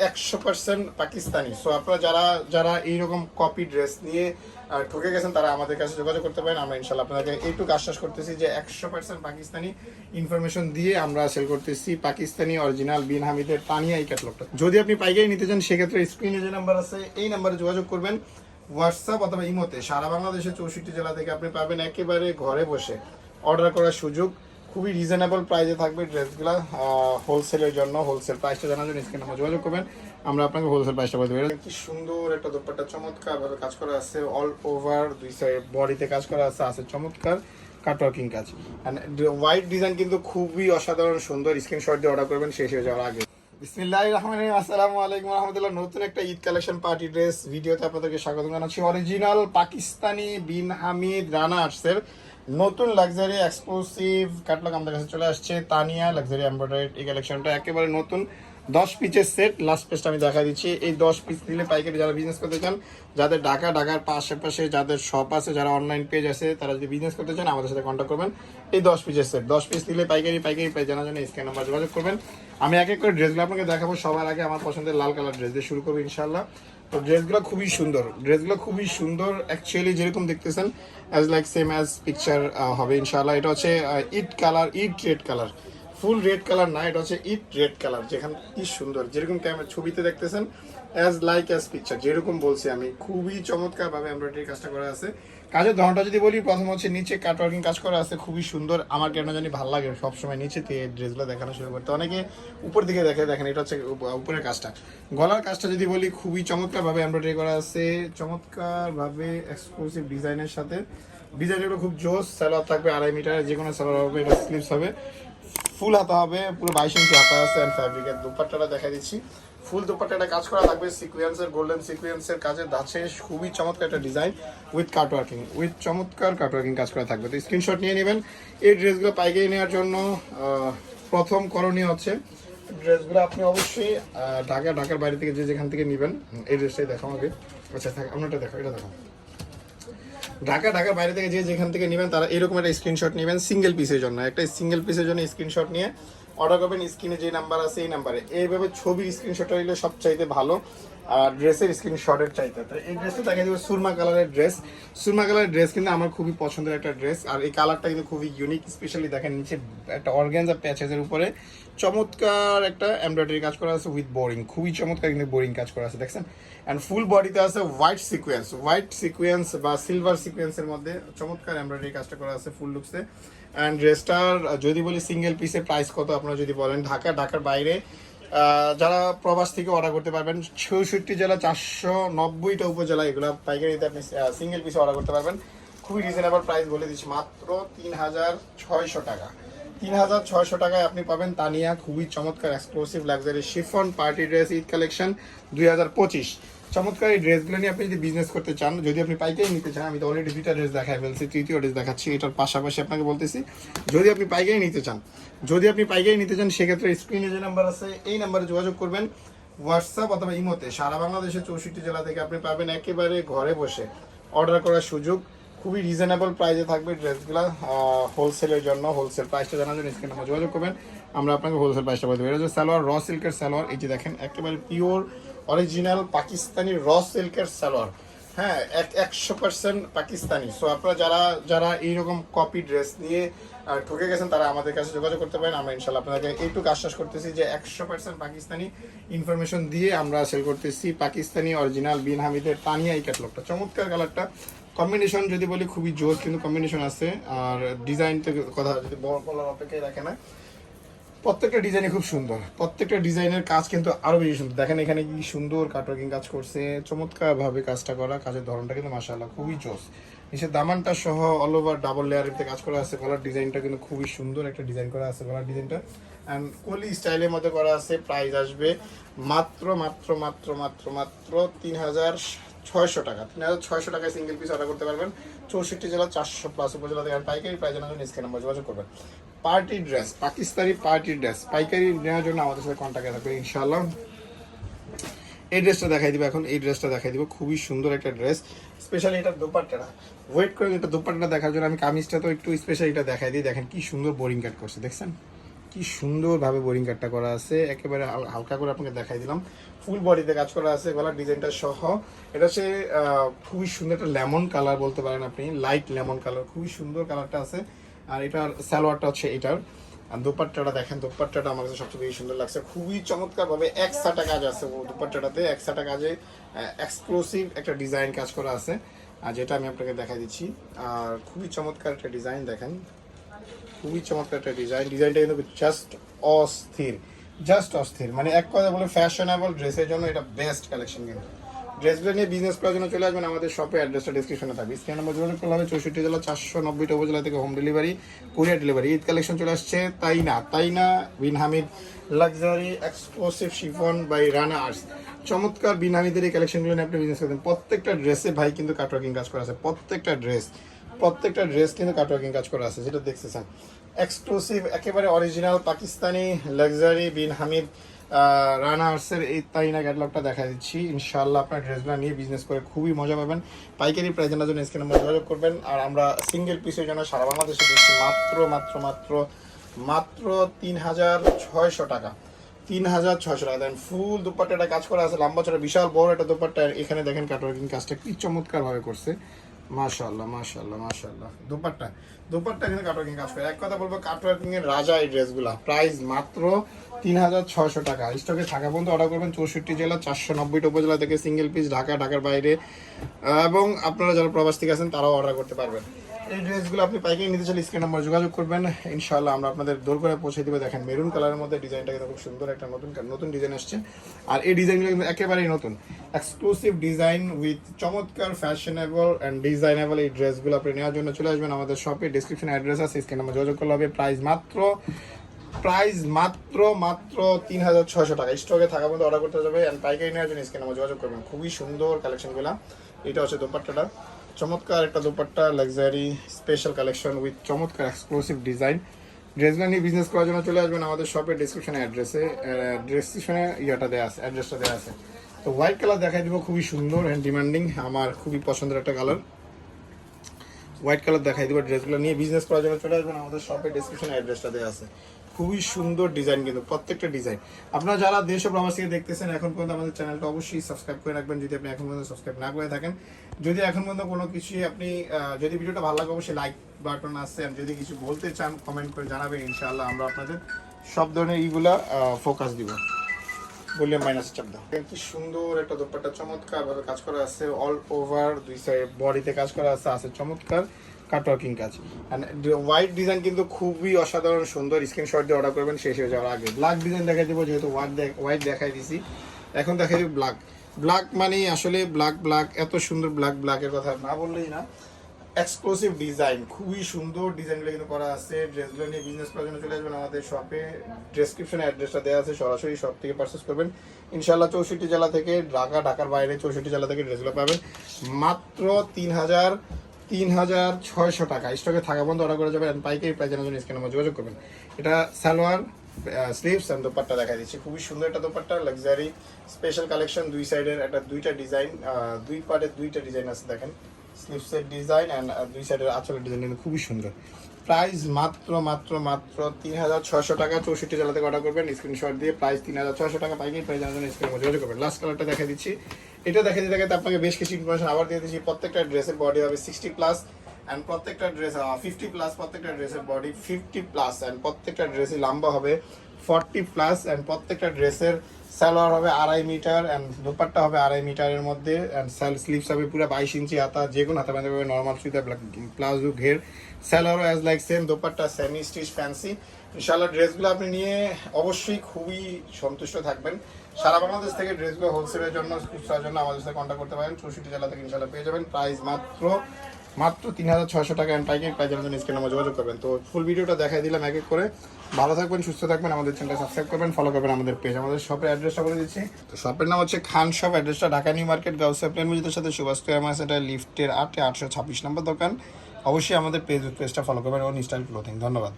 100% Pakistani. So আপনারা যারা যারা এইরকম কপি ড্রেস নিয়ে ঠকে গেছেন তারা আমাদের কাছে যোগাযোগ করতে পারেন। আমরা ইনশাল্লাহ আপনাদেরকে এইটুকু আশ্বাস করতেছি যে 100% পাকিস্তানি ইনফরমেশন দিয়ে আমরা সেল করতেছি পাকিস্তানি অরিজিনাল বিন হামিদের তানিয়া এই ক্যাটালগটা। যদি আপনি পাইকারি নিতে চান সেক্ষেত্রে স্ক্রিনে যে নাম্বার আছে এই নাম্বারে যোগাযোগ করবেন। হোয়াটসঅ্যাপ অথবা ইমোতে সারা বাংলাদেশে 64 জেলা থেকে আপনি পাবেন একেবারে ঘরে বসে অর্ডার করার সুযোগ। খুবই রিজনেবল প্রাইসে থাকবে ড্রেসগুলো হোলসেলের জন্য। হোলসেল প্রাইসটা জানার জন্য স্ক্রিনে আমরা যোগাযোগ করবেন, আমরা আপনাকে হোলসেল প্রাইসটা বলে দেবো। কি সুন্দর একটা দোপাট্টা চমৎকার ভাবে কাজ করা আছে, অল ওভার দুই সাইড বডিতে কাজ করা আছে, আছে চমৎকার কাটওয়ার্কিং কাজ। হোয়াইট ডিজাইন কিন্তু খুবই অসাধারণ সুন্দর। স্ক্রিনশট দিয়ে অর্ডার করবেন শেষ হয়ে যাওয়ার আগে। বিসমিল্লাহির রহমানির রহিম। আসসালামু আলাইকুম রাহমাতুল্লাহ। নতুন একটা ঈদ কালেকশন পার্টি ড্রেস ভিডিওতে আপনাদেরকে স্বাগত জানাচ্ছি। অরিজিনাল পাকিস্তানি বিন হামিদ রানা আর্টসের নতুন লাক্সারি এক্সক্লুসিভ ক্যাটালগ আমাদের কাছে চলে আসছে। তানিয়া লাক্সারি এমব্রয়ডারি এই কালেকশনটা একেবারে নতুন 10 পিসের সেট। লাস্ট পেজটা আমি দেখা দিচ্ছি। এই 10 পিস নিলে পাইকারি যারা বিজনেস করতে চান, যাদের ঢাকার আশেপাশে যাদের শপ আছে, যারা অনলাইন পেজ আছে, তারা যদি বিজনেস করতে চান আমাদের সাথে কন্ট্যাক্ট করবেন। এই 10 পিসের সেট 10 পিস নিলে পাইকারি প্রাইস জানার জন্য স্ক্রিন নাম্বার যোগাযোগ করবেন। আমি এক এক করে ড্রেসগুলো আপনাকে দেখাবো। সবার আগে আমার পছন্দের লাল কালার ড্রেস দিয়ে শুরু করবো ইনশাল্লাহ। তো ড্রেসগুলো খুবই সুন্দর অ্যাকচুয়ালি যেরকম দেখতেছেন as like same as picture হবে ইনশাল্লাহ। এটা হচ্ছে it red colour, full red colour না, এটা হচ্ছে ইট রেড কালার। যেখানে কি সুন্দর যেরকম ক্যামেরা ছবিতে দেখতেছেন অ্যাজ পিকচার যেরকম বলছি আমি, খুবই চমৎকার ভাবে এমব্রয়ডারি কাজটা করা আছে। কাজের ধরনটা যদি বলি, প্রথম হচ্ছে নিচে কাটওয়ার্কিং কাজ করা আছে, খুবই সুন্দর। আমার কেন জানি ভালো লাগে সবসময় নিচে থেকে ড্রেসগুলো দেখানো শুরু করতে। অনেকে উপর দিকে দেখেন, এটা হচ্ছে উপরের কাজটা। গলার কাজটা যদি বলি, খুবই চমৎকার ভাবে এমব্রয়ডারি করা আছে, চমৎকার ভাবে এক্সক্লুসিভ ডিজাইনের সাথে। ডিজাইনগুলো খুব জোস। সালোয়ার থাকবে 2.5 মিটার, যে কোনো সালোয়ার হবে। এটা স্লিভস হবে, ফুল হাতা হবে, পুরো 22 ইঞ্চি হাতা আছে। অ্যান্ড ফ্যাব্রিকের দুপাট্টাটা দেখা দিচ্ছি। ফুল দুপাট্টাটা কাজ করা থাকবে সিকোয়েন্সের, গোল্ডেন সিকোয়েন্সের কাজের ধাঁচে। খুবই চমৎকার একটা ডিজাইন উইথ চমৎকার কাটওয়ার্কিং কাজ করা থাকবে। তো স্ক্রিনশট নিয়ে নেবেন। এই ড্রেসগুলো পাইকারি নেওয়ার জন্য প্রথম করণীয় হচ্ছে ড্রেসগুলো আপনি অবশ্যই ঢাকার বাইরে থেকে যেখান থেকে নেবেন। এই ড্রেসটাই দেখাও আগে। আচ্ছা আপনারটা দেখো, এটা দেখো। ঢাকার বাইরে থেকে যেখান থেকে নেবেন তারা এরকম একটা স্ক্রিনশট নেবেন সিঙ্গেল পিসের জন্য। একটা সিঙ্গেল পিসের জন্য স্ক্রিনশট নিয়ে অর্ডার করবেন। স্ক্রিনে যে নাম্বার আছে এই নাম্বারে এইভাবে ছবির স্ক্রিনশটটা নিলে সবচাইতে ভালো, আর ড্রেসের স্ক্রিনশটের চাইতে। তো এই ড্রেসটা দেখা যাবে সুরমা কালারের ড্রেস কিন্তু আমার খুবই পছন্দের একটা ড্রেস। আর এই কালারটা কিন্তু খুবই ইউনিক। স্পেশালি দেখেন নিচে একটা অর্গানজা প্যাচেসের উপরে চমৎকার একটা এমব্রয়ডারি কাজ করা আছে উইথ বোরিং, খুবই চমৎকার কিন্তু বোরিং কাজ করা আছে দেখছেন। অ্যান্ড ফুল বডিতে আছে হোয়াইট সিকোয়েন্স বা সিলভার সিকোয়েন্সের মধ্যে চমৎকার এমব্রয়ডারি কাজটা করা আছে ফুল লুকসে। অ্যান্ড ড্রেসটার যদি বলি সিঙ্গেল পিসের প্রাইস কত, আপনারা যদি বলেন ঢাকার বাইরে যারা প্রবাস থেকে অর্ডার করতে পারবেন, 66 জেলা 490টা উপজেলা, এগুলো পাইকারিতে আপনি সিঙ্গেল পিসে অর্ডার করতে পারবেন। খুবই রিজনেবল প্রাইস বলে দিচ্ছি, মাত্র 3600 টাকা। 3600 টাকায় আপনি পাবেন তানিয়া খুবই চমৎকার exclusive luxury chiffon party dress Eid collection 2025। চমৎকার এই ড্রেসগুলো নিয়ে আপনি যদি বিজনেস করতে চান, যদি আপনি পাইকারি নিতে চান, আমি তো অলরেডি 2টা ড্রেস দেখাই ফেলছি, 3য় ড্রেস দেখাচ্ছি। এটার পাশাপাশি আপনাকে বলতেছি, যদি আপনি পাইকারি নিতে চান সেক্ষেত্রে স্ক্রিনে যে নাম্বার আছে এই নাম্বারে যোগাযোগ করবেন। হোয়াটসঅ্যাপ অথবা ইমোতে সারা বাংলাদেশে 64 জেলা থেকে আপনি পাবেন একেবারে ঘরে বসে অর্ডার করার সুযোগ। খুবই রিজনেবল প্রাইসে থাকবে ড্রেসগুলো হোলসেলের জন্য। হোলসেল প্রাইসটা জানার জন্য স্ক্রিনে আমরা যোগাযোগ করবেন, আমরা আপনাকে হোলসেল প্রাইসটা বলে দেবো। এটা হচ্ছে সালোয়ার, র সিল্কের সালোয়ার। এই যে দেখেন একেবারে পিওর অরিজিনাল পাকিস্তানি র সিল্কের সালোয়ার। হ্যাঁ, 100% পাকিস্তানি। সো আপনারা যারা এইরকম কপি ড্রেস নিয়ে ঠকে গেছেন তারা আমাদের কাছে যোগাযোগ করতে পারেন। আমরা ইনশাল্লাহ আপনাদেরকে এইটুকু আশ্বাস করতেছি যে 100% পাকিস্তানি ইনফরমেশন দিয়ে আমরা সেল করতেছি পাকিস্তানি অরিজিনাল বিন হামিদের তানিয়া এই ক্যাটালগটা। চমৎকার কালারটা, কম্বিনেশন যদি বলি খুবই জোর কিন্তু কম্বিনেশন আছে। আর ডিজাইন থেকে কথা যদি বলার অপেক্ষায় রাখে না, প্রত্যেকটা ডিজাইনে খুব সুন্দর, প্রত্যেকটা ডিজাইনের কাজ কিন্তু আরো বেশি সুন্দর। দেখেন এখানে কি সুন্দর কাটওয়ার্কিং কাজ করছে, চমৎকার ভাবে কাজটা করা। কাজের ধরনটা কিন্তু মাশাআল্লাহ খুবই জোস। নিচে দামানটা সহ অল ওভার ডাবল লেয়ারের কাজ করা আছে। গলার ডিজাইনটা কিন্তু খুবই সুন্দর একটা ডিজাইন করা আছে গলার ডিজাইনটা, অ্যান্ড কোলি স্টাইলের মধ্যে করা আছে। প্রাইস আসবে মাত্র 3600 টাকা। 3600 টাকায় সিঙ্গেল পিস অর্ডার করতে পারবেন 64 জেলা 400+ উপজেলা থেকে। পাইকারি প্রাইস জানার জন্য স্ক্রিনে নাম্বার যোগাযোগ করবেন। Party dress, Pakistani party dress পাইকারি নেওয়ার জন্য আমাদের সাথে কন্ট্যাক্টে থাকবে ইনশাআল্লাহ। এই ড্রেসটা দেখাই দিব এখন, এই ড্রেসটা দেখাই দিব, খুবই সুন্দর একটা ড্রেস। স্পেশালি এটা দোপাট্টাটা ওয়েট করে, এটা দোপাট্টাটা দেখার জন্য আমি কামিজটা তো একটু স্পেশাল এটা দেখাই দিই। দেখেন কি সুন্দর বোরিং কাট করছে, দেখছেন কি সুন্দরভাবে বোরিং কাটটা করা আছে, একেবারে হালকা করে আপনাকে দেখাই দিলাম। ফুল বডিতে কাজ করা আছে গলার ডিজাইনটা সহ। এটা হচ্ছে খুবই সুন্দর একটা লেমন কালার বলতে পারেন আপনি, লাইট লেমন কালার, খুবই সুন্দর কালারটা আছে। আর এটার সালোয়ারটা হচ্ছে এটার। আর দোপাট্টাটা দেখেন, দোপাট্টাটা আমার কাছে সবচেয়ে বেশি সুন্দর লাগছে, খুবই চমৎকার ভাবে একসাটা কাজ আছে দোপাট্টাটাতে, একসাটা কাজে এক্সক্লুসিভ একটা ডিজাইন কাজ করা আছে, আর যেটা আমি আপনাকে দেখাই দিচ্ছি। আর খুবই চমৎকার একটা ডিজাইন দেখেন, খুবই চমৎকার একটা ডিজাইনটা কিন্তু জাস্ট অস্থির, মানে এক কথা বলে ফ্যাশনেবল ড্রেসের জন্য এটা বেস্ট কালেকশন। কিন্তু ড্রেসগুলো নিয়ে বিজনেস করার জন্য চলে আসবেন আমাদের শপে, অ্যাড্রেসটা ডিসক্রিপশনে থাকবে। স্ক্যান নাম্বার যোগাযোগ করলে হবে 64 জেলা 490টা উপজেলা থেকে home delivery, courier delivery. Eid collection চলে আসছে তাইনা Bin Hamid luxury exclusive chiffon by Rana arts. চমৎকার বিন হামিদের এই কালেকশনগুলো নিয়ে আপনি বিজনেস করবেন। প্রত্যেকটা ড্রেসে ভাই কিন্তু কাটওয়ার্কিং কাজ করা আছে, প্রত্যেকটা ড্রেস কিন্তু কাটওয়ার্কিং কাজ করা আছে, যেটা দেখতেছেন এক্সক্লুসিভ একেবারে অরিজিনাল পাকিস্তানি লাক্সারি বিন হামিদ রানা আর্টসের এই তাইনা ক্যাটালগটা দেখা দিচ্ছি। ইনশাআল্লাহ আপনার ড্রেসগুলো নিয়ে বিজনেস করে খুবই মজা পাবেন। পাইকারি প্রাইস জানার জন্য স্ক্রিনে নাম্বার যোগাযোগ করবেন। আর আমরা সিঙ্গেল পিসের জন্য সারা বাংলাদেশে দিচ্ছি মাত্র মাত্র মাত্র মাত্র 3600 টাকা, 3600 টাকা দেন। ফুল দুপাট্টাটা কাজ করা আছে, লম্বা চড়া বিশাল বড় একটা দুপাট্টা। এখানে দেখেন কাটওয়ার্কিং কাজটা কি চমৎকার ভাবে করছে, মাশাআল্লাহ মাশাআল্লাহ মাশাআল্লাহ। দুপাট্টা কিন্তু কাটওয়ার্কিং কাজ করে। এক কথা বলবো কাটওয়ার্কিং এর রাজা এই ড্রেসগুলা। প্রাইস মাত্র 3600 টাকা। স্টকে থাকা পর্যন্ত অর্ডার করবেন 64 জেলা 490টা উপজেলা থেকে, সিঙ্গেল পিস, ঢাকার বাইরে, এবং আপনারা যারা প্রবাস থেকে আছেন তারাও অর্ডার করতে পারবেন। এই ড্রেসগুলো আপনি পাইকারি নিতে চাইলে স্ক্রিন নাম্বার যোগাযোগ করবেন, ইনশাআল্লাহ আমরা আপনাদের দূর করে পৌঁছে দিব। দেখেন মেরুন কালারের মধ্যে ডিজাইনটা কিন্তু খুব সুন্দর, একটা নতুন ডিজাইন আসছে। আর এই ডিজাইনগুলো কিন্তু একেবারেই নতুন, এক্সক্লুসিভ ডিজাইন উইথ চমৎকার ফ্যাশনেবল অ্যান্ড ডিজাইনেবল। এই ড্রেসগুলো আপনি নেওয়ার জন্য চলে আসবেন আমাদের শপে, ডিসক্রিপশনে অ্যাড্রেস আছে, স্ক্রিন নাম্বার যোগাযোগ করলে হবে। প্রাইস মাত্র 3600 টাকা। স্টকে থাকা পর্যন্ত অর্ডার করতে যাবে, অ্যান্ড পাইকারি নেওয়ার জন্য স্ক্রিন নাম্বার যোগাযোগ করবেন। খুবই সুন্দর কালেকশনগুলো। এটা হচ্ছে দোপাট্টাটা, চমৎকার একটা dupatta, luxury special collection with চমৎকার এক্সক্লুসিভ ডিজাইন। ড্রেসগুলো নিয়ে বিজনেস করার জন্য চলে আসবেন আমাদের শপের ডিসক্রিপশনে ডিসক্রিপশনে অ্যাড্রেসটা দেওয়া আছে। তো হোয়াইট কালার দেখাই দিব, খুবই সুন্দর অ্যান্ড ডিমান্ডিং, আমার খুবই পছন্দের একটা কালার। হোয়াইট কালার দেখাই দিব। ড্রেসগুলো নিয়ে বিজনেস করার জন্য চলে আসবেন আমাদের শপের ডিসক্রিপশনে অ্যাড্রেসটা দেওয়া আছে। খুবই সুন্দর ডিজাইন, কিন্তু প্রত্যেকটা ডিজাইন। আপনারা যারা দেশ ও প্রবাস থেকে দেখতেছেন এখন পর্যন্ত আমাদের চ্যানেলটা অবশ্যই সাবস্ক্রাইব করে রাখবেন, যদি আপনি এখন পর্যন্ত সাবস্ক্রাইব না করে থাকেন। যদি এখন পর্যন্ত কোনো কিছুই আপনি যদি ভিডিওটা ভালো লাগে অবশ্যই লাইক বাটন আছে, আর যদি কিছু বলতে চান কমেন্ট করে জানাবেন, ইনশাআল্লাহ আমরা আপনাদের সব ধরনের এইগুলা ফোকাস দিব। ভলিউম মাইনাস চাপ দাও। কি সুন্দর একটা দোপাট্টা, চমৎকার ভাবে কাজ করা আছে, অল ওভার দুই সাইড বডিতে কাজ করা আছে চমৎকার কাটওয়ার্কিং কাজ। হোয়াইট ডিজাইন কিন্তু খুবই অসাধারণ সুন্দর, স্ক্রিনশট দিয়ে অর্ডার করবেন শেষ হয়ে যাওয়ার আগে। ব্ল্যাক ডিজাইন দেখাই দেবো, যেহেতু হোয়াইট দেখাই দিছি, এখন দেখাই দিব ব্ল্যাক মানে আসলে ব্ল্যাক এত সুন্দর ব্ল্যাকের কথা না বললেই না। এক্সক্লুসিভ ডিজাইন, খুবই সুন্দর ডিজাইনগুলো কিন্তু করা আছে। ড্রেসগুলো নিয়ে বিজনেস করার জন্য চলে আসবেন আমাদের শপে, ডেসক্রিপশনে অ্যাড্রেসটা দেওয়া আছে, সরাসরি শপ থেকে পারচেস করবেন। ইনশাআল্লাহ 64 জেলা থেকে, ঢাকার বাইরে 64 জেলা থেকে ড্রেসগুলো পাবেন মাত্র 3600 টাকা। স্টকে থাকা পর্যন্ত অর্ডার করে যাবেন, পাইকারি প্রাইস জানার জন্য স্ক্রিনে নাম্বার যোগাযোগ করবেন। এটা সালোয়ার, স্লিভস এন্ড দোপাট্টা দেখাই দিচ্ছি। খুবই সুন্দর একটা দোপাট্টা, লাক্সারি স্পেশাল কালেকশন, দুই সাইডের একটা দুইটা ডিজাইন, দুই পার্টের দুইটা ডিজাইন আছে দেখেন, স্লিভসের ডিজাইন অ্যান্ড দুই সাইডের আঁচলের ডিজাইন কিন্তু খুবই সুন্দর। প্রাইস মাত্র 3600 টাকা। 64 জেলা থেকে অর্ডার করবেন, স্ক্রিনশট দিয়ে প্রাইস 3600 টাকা, পাইকারি প্রাইস জানার জন্য স্ক্রিনে যোগাযোগ করবেন। লাস্ট কালারটা দেখা দিচ্ছি, এটা দেখা দিতে আপনাকে বেশ কিছু ইনফরমেশন আবার দিয়ে দিচ্ছি। প্রত্যেকটা ড্রেসের বডি হবে 60+ অ্যান্ড প্রত্যেকটা ড্রেস 50+, প্রত্যেকটা ড্রেসের বডি 50+ অ্যান্ড প্রত্যেকটা ড্রেসই লম্বা হবে 40+ অ্যান্ড প্রত্যেকটা ড্রেসের সালোয়ার হবে 2.5 মিটার অ্যান্ড দোপাট্টা হবে 2.5 মিটারের মধ্যে অ্যান্ড স্লিভস হবে পুরো 22 ইঞ্চি হাতা, যে কোনো হাতা বাঁধতে পারবে, নর্মাল সুতা, প্লাজো, ঘের, সালোয়ারও as like same, dupatta semi stitch fancy. ইনশাআল্লাহ ড্রেসগুলো আপনি নিয়ে অবশ্যই খুবই সন্তুষ্ট থাকবেন। সারা বাংলাদেশ থেকে ড্রেসগুলো হোলসেলের জন্য, খুচরার জন্য আমাদের সাথে কন্ট্যাক্ট করতে পারেন। 64 জেলা থেকে ইনশাআল্লাহ পেয়ে যাবেন। প্রাইস মাত্র 3600 টাকা অ্যান্ড পাইকারি প্রাইস জানার জন্য স্ক্রিনে নাম্বার যোগাযোগ করবেন। তো ফুল ভিডিওটা দেখাই দিলাম এক এক করে। ভালো থাকবেন, সুস্থ থাকবেন, আমাদের চ্যানেলটা সাবস্ক্রাইব করবেন, ফলো করবেন আমাদের পেজ। আমাদের শপের অ্যাড্রেসটা বলে দিচ্ছি। তো শপের নাম হচ্ছে খান শপ, অ্যাড্রেসটা ঢাকা নিউ মার্কেট, গাউসিয়া প্লেন মসজিদের সাথে সুভাষ স্কয়ার মার্কেটের লিফটের 8-826 নম্বর দোকান। অবশ্যই আমাদের পেজটা ফলো করবেন, ওন স্টাইল ক্লোথিং। ধন্যবাদ।